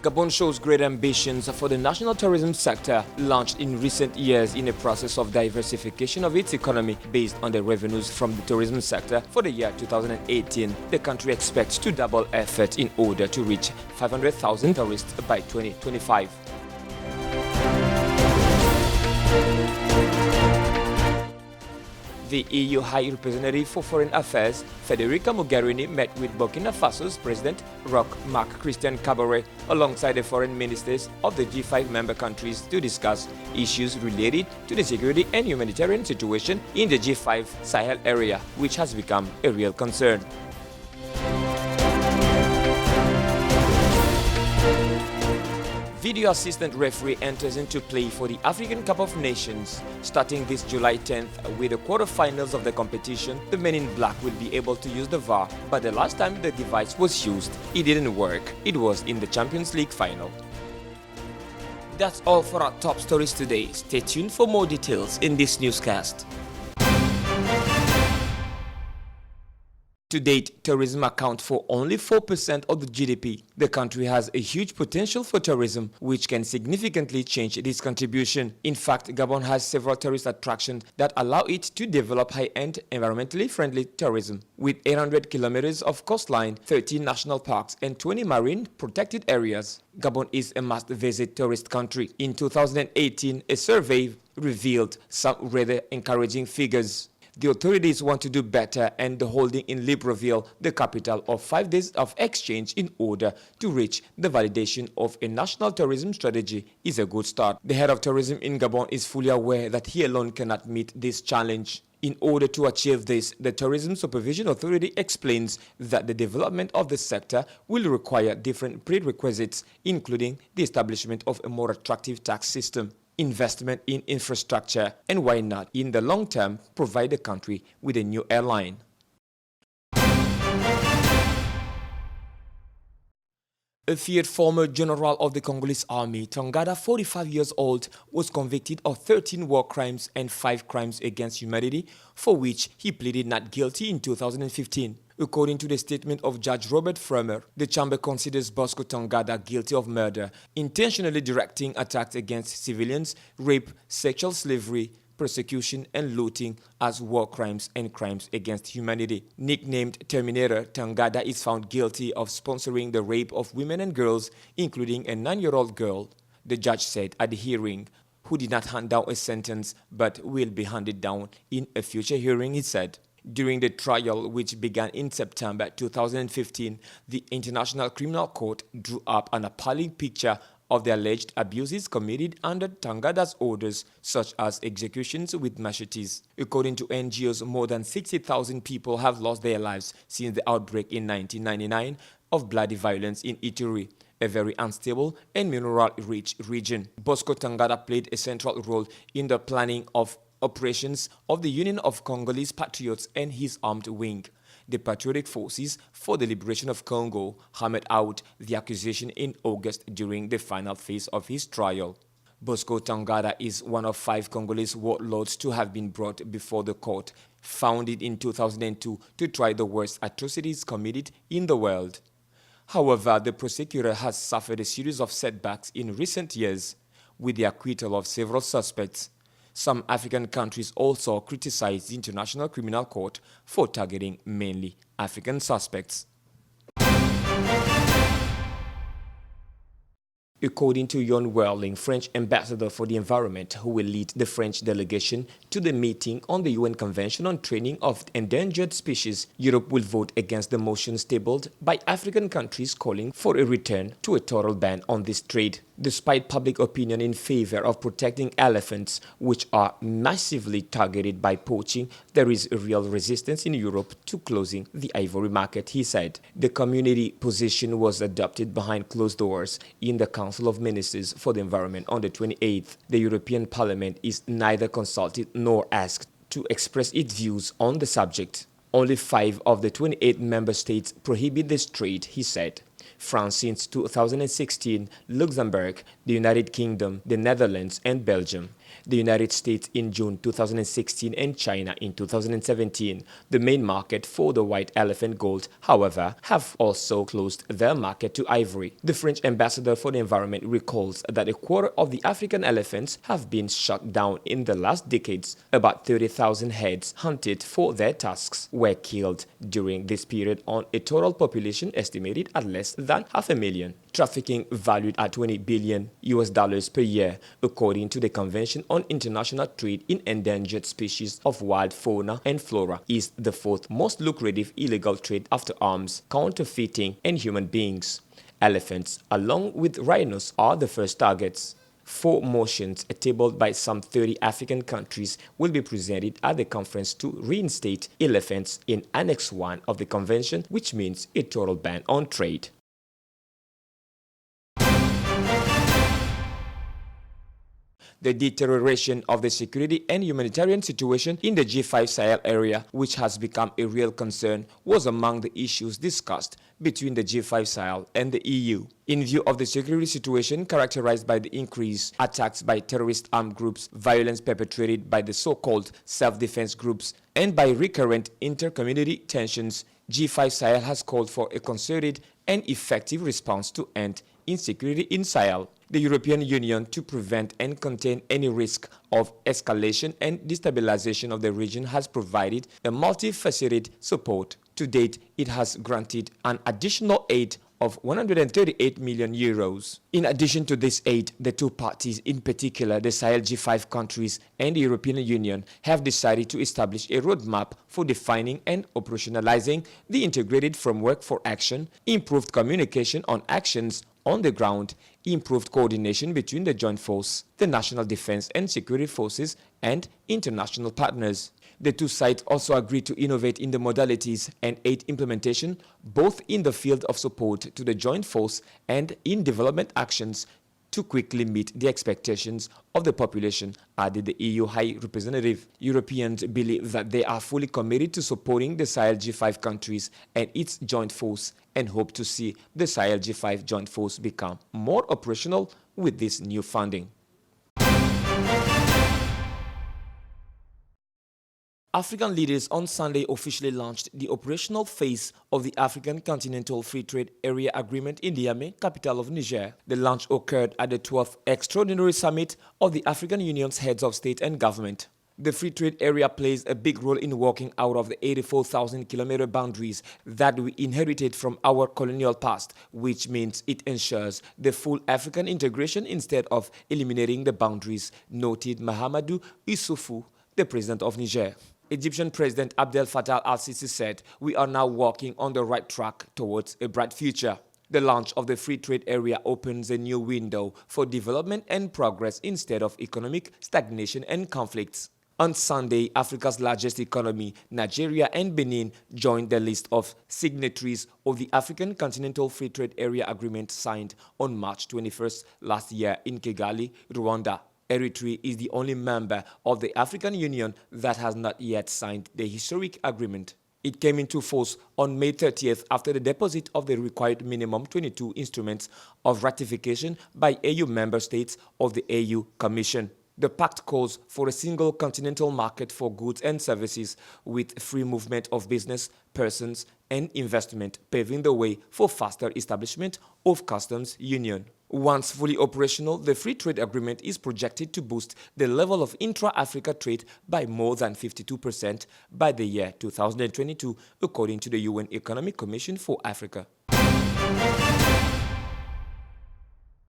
Gabon shows great ambitions for the national tourism sector, launched in recent years in a process of diversification of its economy based on the revenues from the tourism sector. For the year 2018, the country expects to double effort in order to reach 500,000 tourists by 2025. The EU High Representative for Foreign Affairs, Federica Mogherini, met with Burkina Faso's President Roch Marc Christian Kabore alongside the foreign ministers of the G5 member countries to discuss issues related to the security and humanitarian situation in the G5 Sahel area, which has become a real concern. Video assistant referee enters into play for the African Cup of Nations. Starting this July 10th with the quarterfinals of the competition, the men in black will be able to use the VAR, but the last time the device was used, it didn't work. It was in the Champions League final. That's all for our top stories today. Stay tuned for more details in this newscast. To date, tourism accounts for only 4% of the GDP. The country has a huge potential for tourism, which can significantly change its contribution. In fact, Gabon has several tourist attractions that allow it to develop high-end, environmentally friendly tourism. With 800 kilometers of coastline, 13 national parks, and 20 marine protected areas, Gabon is a must-visit tourist country. In 2018, a survey revealed some rather encouraging figures. The authorities want to do better, and the holding in Libreville, the capital, of 5 days of exchange in order to reach the validation of a national tourism strategy is a good start. The head of tourism in Gabon is fully aware that he alone cannot meet this challenge. In order to achieve this, the Tourism Supervision Authority explains that the development of the sector will require different prerequisites, including the establishment of a more attractive tax system, investment in infrastructure, and why not, in the long term, provide the country with a new airline. A feared former general of the Congolese army, Tangada, 45 years old, was convicted of 13 war crimes and 5 crimes against humanity, for which he pleaded not guilty in 2015. According to the statement of Judge Robert Fremer, the chamber considers Bosco Tangada guilty of murder, intentionally directing attacks against civilians, rape, sexual slavery, persecution, and looting as war crimes and crimes against humanity. Nicknamed Terminator, Tangada is found guilty of sponsoring the rape of women and girls, including a 9-year-old girl, the judge said at the hearing, who did not hand down a sentence but will be handed down in a future hearing, he said. During the trial, which began in September 2015, the International Criminal Court drew up an appalling picture of the alleged abuses committed under Tangada's orders, such as executions with machetes. According to NGOs, more than 60,000 people have lost their lives since the outbreak in 1999 of bloody violence in Ituri, a very unstable and mineral-rich region. Bosco Tangada played a central role in the planning of operations of the Union of Congolese Patriots and his armed wing, the Patriotic Forces for the Liberation of Congo, hammered out the accusation in August during the final phase of his trial. Bosco Tangada is one of 5 Congolese warlords to have been brought before the court, founded in 2002 to try the worst atrocities committed in the world. However, the prosecutor has suffered a series of setbacks in recent years, with the acquittal of several suspects. Some African countries also criticized the International Criminal Court for targeting mainly African suspects. According to Jon Werling, French ambassador for the environment, who will lead the French delegation to the meeting on the UN Convention on Training of Endangered Species, Europe will vote against the motions tabled by African countries calling for a return to a total ban on this trade. Despite public opinion in favor of protecting elephants, which are massively targeted by poaching, there is a real resistance in Europe to closing the ivory market, he said. The community position was adopted behind closed doors in the Council of Ministers for the Environment on the 28th. The European Parliament is neither consulted nor asked to express its views on the subject. Only 5 of the 28 member states prohibit this trade, he said. France since 2016, Luxembourg, the United Kingdom, the Netherlands, and Belgium. The United States in June 2016 and China in 2017, the main market for the white elephant gold, however, have also closed their market to ivory. The French ambassador for the environment recalls that a quarter of the African elephants have been shot down in the last decades. About 30,000 heads hunted for their tusks were killed during this period on a total population estimated at less than 500,000. Trafficking valued at $20 billion per year, according to the Convention on International Trade in Endangered Species of Wild Fauna and Flora, is the fourth most lucrative illegal trade after arms, counterfeiting, and human beings. Elephants, along with rhinos, are the first targets. 4 motions tabled by some 30 African countries will be presented at the conference to reinstate elephants in Annex 1 of the convention, which means a total ban on trade. The deterioration of the security and humanitarian situation in the G5 Sahel area, which has become a real concern, was among the issues discussed between the G5 Sahel and the EU. In view of the security situation characterized by the increased attacks by terrorist armed groups, violence perpetrated by the so-called self-defense groups, and by recurrent inter-community tensions, G5 Sahel has called for a concerted and effective response to end insecurity in Sahel. The European Union, to prevent and contain any risk of escalation and destabilization of the region, has provided a multifaceted support. To date, it has granted an additional aid of 138 million euros. In addition to this aid, the two parties, in particular the Sahel G5 countries and the European Union, have decided to establish a roadmap for defining and operationalizing the integrated framework for action, improved communication on actions on the ground, improved coordination between the joint force, the national defense and security forces, and international partners. The two sides also agreed to innovate in the modalities and aid implementation, both in the field of support to the joint force and in development actions to quickly meet the expectations of the population, added the EU High Representative. Europeans believe that they are fully committed to supporting the Sahel G5 countries and its joint force, and hope to see the Sahel G5 joint force become more operational with this new funding. African leaders on Sunday officially launched the operational phase of the African Continental Free Trade Area Agreement in Niamey, capital of Niger. The launch occurred at the 12th Extraordinary Summit of the African Union's heads of state and government. The free trade area plays a big role in working out of the 84,000-kilometer boundaries that we inherited from our colonial past, which means it ensures the full African integration instead of eliminating the boundaries, noted Mahamadou Issoufou, the president of Niger. Egyptian President Abdel Fattah al-Sisi said, "We are now walking on the right track towards a bright future." The launch of the free trade area opens a new window for development and progress instead of economic stagnation and conflicts. On Sunday, Africa's largest economy, Nigeria and Benin, joined the list of signatories of the African Continental Free Trade Area Agreement signed on March 21st last year in Kigali, Rwanda. Eritrea is the only member of the African Union that has not yet signed the historic agreement. It came into force on May 30th after the deposit of the required minimum 22 instruments of ratification by AU member states of the AU Commission. The pact calls for a single continental market for goods and services with free movement of business, persons, and investment, paving the way for faster establishment of customs union. Once fully operational, the free trade agreement is projected to boost the level of intra-Africa trade by more than 52% by the year 2022, according to the UN Economic Commission for Africa.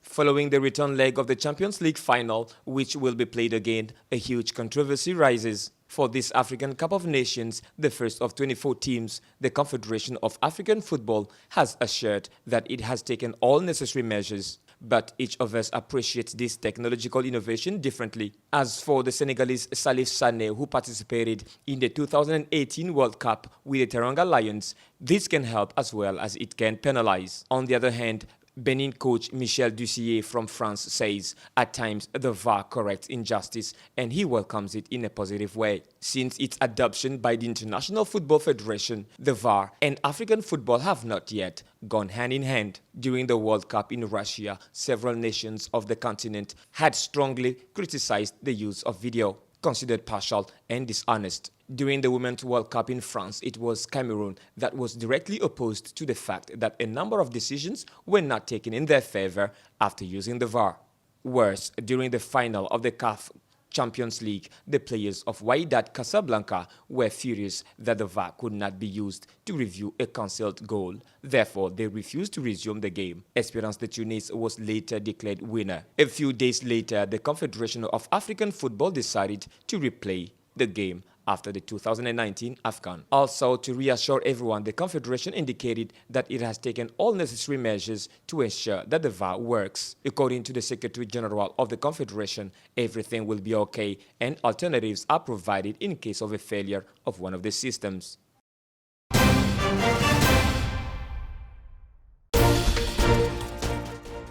Following the return leg of the Champions League final, which will be played again, a huge controversy rises. For this African Cup of Nations, the first of 24 teams, the Confederation of African Football has assured that it has taken all necessary measures. But each of us appreciates this technological innovation differently. As for the Senegalese Salif Sané, who participated in the 2018 World Cup with the Teranga Lions, this can help as well as it can penalize. On the other hand, Benin coach Michel Ducier from France says at times the VAR corrects injustice and he welcomes it in a positive way. Since its adoption by the International Football Federation, the VAR and African football have not yet gone hand in hand. During the World Cup in Russia, several nations of the continent had strongly criticized the use of video, considered partial and dishonest. During the Women's World Cup in France, it was Cameroon that was directly opposed to the fact that a number of decisions were not taken in their favor after using the VAR. Worse, during the final of the CAF Champions League, the players of Wydad Casablanca were furious that the VAR could not be used to review a cancelled goal. Therefore, they refused to resume the game. Esperance de Tunis was later declared winner. A few days later, the Confederation of African Football decided to replay the game after the 2019 AFCON. Also, to reassure everyone, the Confederation indicated that it has taken all necessary measures to ensure that the VAR works. According to the Secretary General of the Confederation, everything will be okay and alternatives are provided in case of a failure of one of the systems.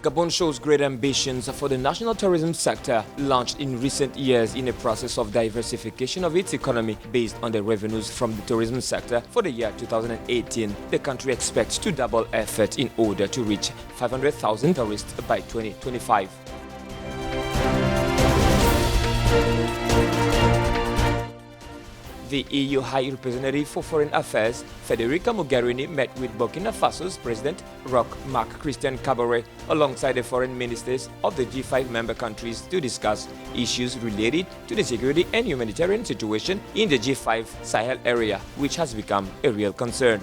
Gabon shows great ambitions for the national tourism sector, launched in recent years in a process of diversification of its economy based on the revenues from the tourism sector. For the year 2018, the country expects to double effort in order to reach 500,000 tourists by 2025. The EU High Representative for Foreign Affairs, Federica Mogherini, met with Burkina Faso's President Roch Marc Christian Kabore alongside the foreign ministers of the G5 member countries to discuss issues related to the security and humanitarian situation in the G5 Sahel area, which has become a real concern.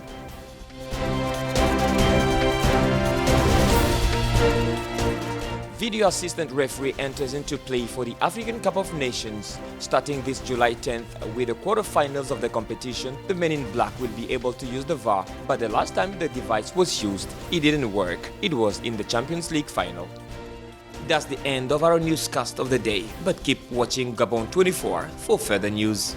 Video assistant referee enters into play for the African Cup of Nations. Starting this July 10th with the quarterfinals of the competition, the men in black will be able to use the VAR, but the last time the device was used, it didn't work. It was in the Champions League final. That's the end of our newscast of the day, but keep watching Gabon 24 for further news.